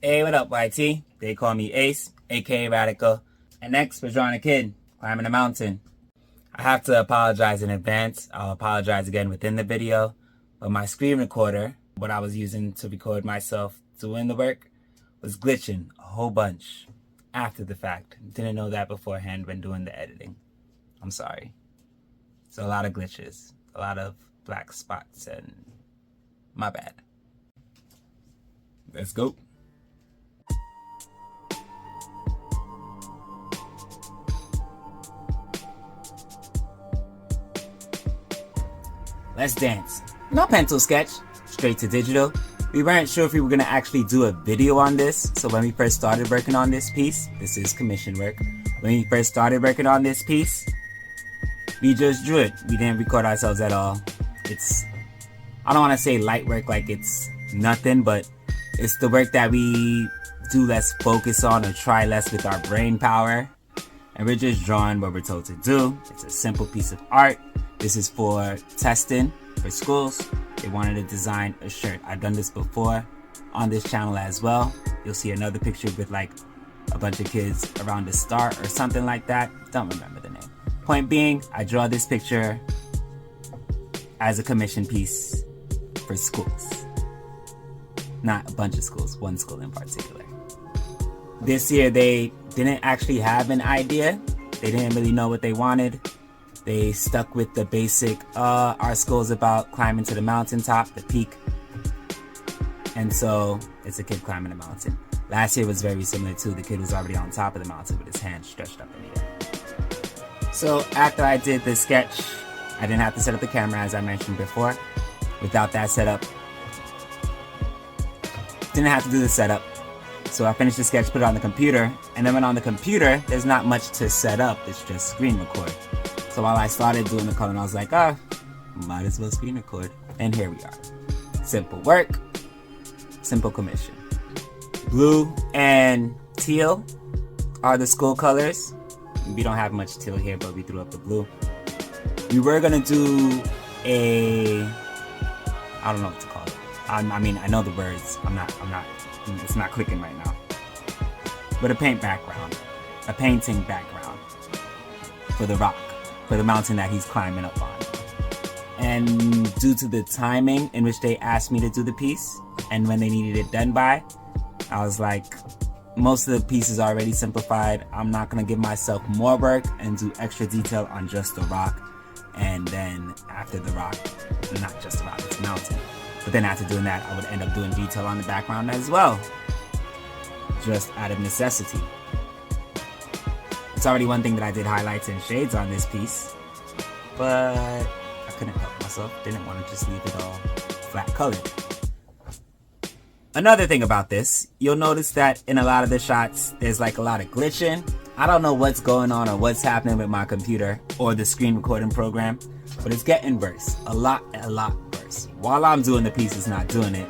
Hey, what up, YT? They call me Ace, aka Radical. And next, we're drawing a kid climbing a mountain. I have to apologize in advance. I'll apologize again within the video. But my screen recorder, what I was using to record myself doing the work, was glitching a whole bunch after the fact. Didn't know that beforehand when doing the editing. I'm sorry. So a lot of glitches, a lot of black spots, and my bad. Let's go. Let's dance. No pencil sketch, straight to digital. We weren't sure if we were gonna actually do a video on this, so when we first started working on this piece, this is commission work. When we first started working on this piece, we just drew it. We didn't record ourselves at all. I don't wanna say light work like it's nothing, but it's the work that we do less focus on or try less with our brain power. And we're just drawing what we're told to do. It's a simple piece of art. This is for testing for schools. They wanted to design a shirt. I've done this before on this channel as well. You'll see another picture with like a bunch of kids around a star or something like that. Don't remember the name. Point being, I draw this picture as a commission piece for schools. Not a bunch of schools, one school in particular. This year they didn't actually have an idea. They didn't really know what they wanted. They stuck with the basic, our school's about climbing to the mountaintop, the peak. And so it's a kid climbing a mountain. Last year was very similar too. The kid was already on top of the mountain with his hands stretched up in the air. So after I did the sketch, I didn't have to set up the camera as I mentioned before. Without that setup, didn't have to do the setup. So I finished the sketch, put it on the computer, and then when on the computer, there's not much to set up. It's just screen record. So while I started doing the coloring, I was like, might as well screen record. And here we are. Simple work, simple commission. Blue and teal are the school colors. We don't have much teal here, but we threw up the blue. We were gonna do I don't know what to call it. I mean, I know the words. It's not clicking right now. But a painting background for the rock, for the mountain that he's climbing up on. And due to the timing in which they asked me to do the piece and when they needed it done by, I was like, most of the piece is already simplified. I'm not gonna give myself more work and do extra detail on just the rock. And then after the rock, not just the rock, it's a mountain. But then after doing that, I would end up doing detail on the background as well. Just out of necessity. It's already one thing that I did highlights and shades on this piece, but I couldn't help myself. Didn't want to just leave it all flat colored. Another thing about this, you'll notice that in a lot of the shots, there's like a lot of glitching. I don't know what's going on or what's happening with my computer or the screen recording program, but it's getting worse. A lot worse. While I'm doing the piece, it's not doing it.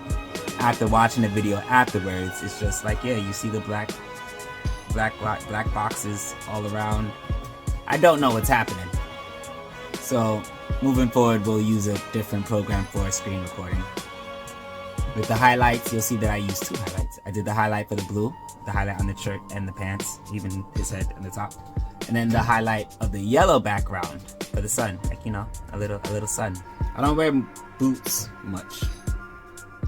After watching the video afterwards, it's just like, yeah, you see the black boxes all around. I don't know what's happening. So moving forward, we'll use a different program for screen recording. With the highlights, you'll see that I used two highlights. I did the highlight for the blue, the highlight on the shirt and the pants, even his head and the top. And then the highlight of the yellow background for the sun, like, you know, a little sun. I don't wear boots much.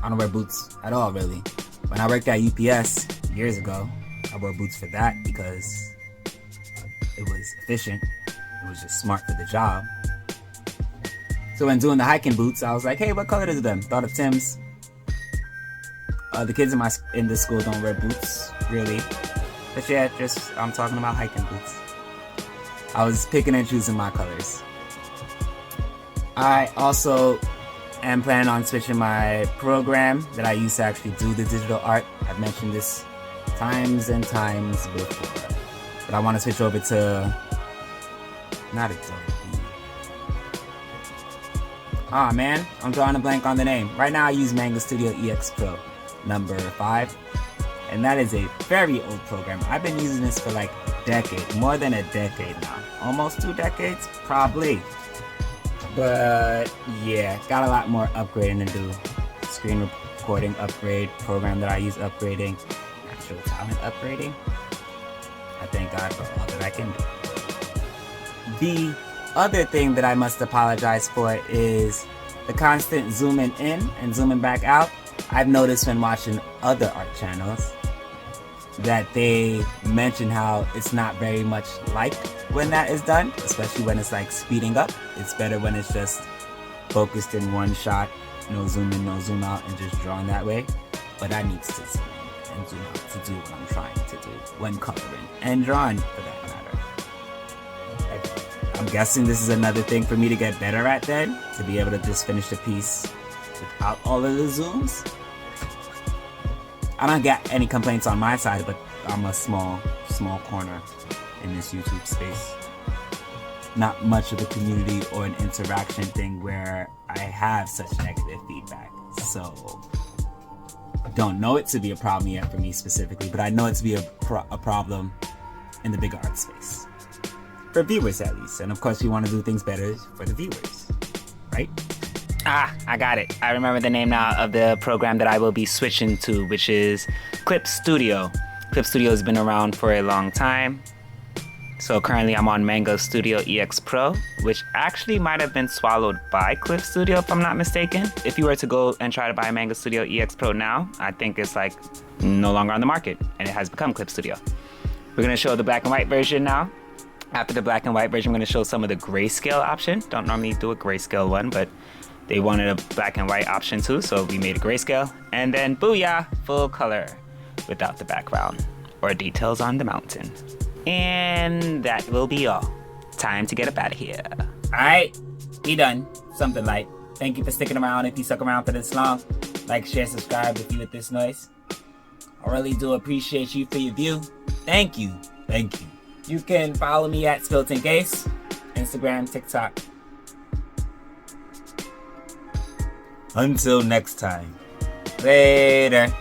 I don't wear boots at all, really. When I worked at UPS years ago, I wore boots for that because it was efficient. It was just smart for the job. So when doing the hiking boots, I was like, hey, what color is them? Thought of Tim's. The kids in this school don't wear boots, really. But yeah, I'm talking about hiking boots. I was picking and choosing my colors. I also am planning on switching my program that I use to actually do the digital art. I've mentioned this times and times before. But I want to switch over to, not Adobe. Ah man, I'm drawing a blank on the name. Right now I use Manga Studio EX Pro number 5. And that is a very old program. I've been using this for like a decade, more than a decade now. Almost 2 decades, probably. But yeah, got a lot more upgrading to do. Screen recording upgrade, program that I use upgrading. natural talent upgrading. I thank God for all that I can do. The other thing that I must apologize for is the constant zooming in and zooming back out. I've noticed when watching other art channels that they mention how it's not very much liked when that is done, especially when it's like speeding up. It's better when it's just focused in one shot, no zoom in, no zoom out, and just drawn that way. But I need to zoom in and zoom out to do what I'm trying to do when coloring and drawing, for that matter. I'm guessing this is another thing for me to get better at then, to be able to just finish the piece without all of the zooms. I don't get any complaints on my side, but I'm a small corner in this YouTube space. Not much of a community or an interaction thing where I have such negative feedback. So don't know it to be a problem yet for me specifically, but I know it to be a problem in the bigger art space. For viewers at least. And of course we want to do things better for the viewers, right? I got it. I remember the name now of the program that I will be switching to, which is Clip Studio. Clip Studio has been around for a long time. So currently I'm on Mango Studio EX Pro, which actually might have been swallowed by Clip Studio if I'm not mistaken. If you were to go and try to buy Mango Studio EX Pro now, I think it's like no longer on the market and it has become Clip Studio. We're gonna show the black and white version now. After the black and white version, I'm gonna show some of the grayscale option. Don't normally do a grayscale one, but they wanted a black and white option too, so we made a grayscale. And then booyah, full color without the background or details on the mountain. And that will be all. Time to get up out of here. Alright, we done. Something light. Thank you for sticking around if you stuck around for this long. Like, share, subscribe if you with this noise. I really do appreciate you for your view. Thank you. Thank you. You can follow me at Spilton Case, Instagram, TikTok. Until next time. Later.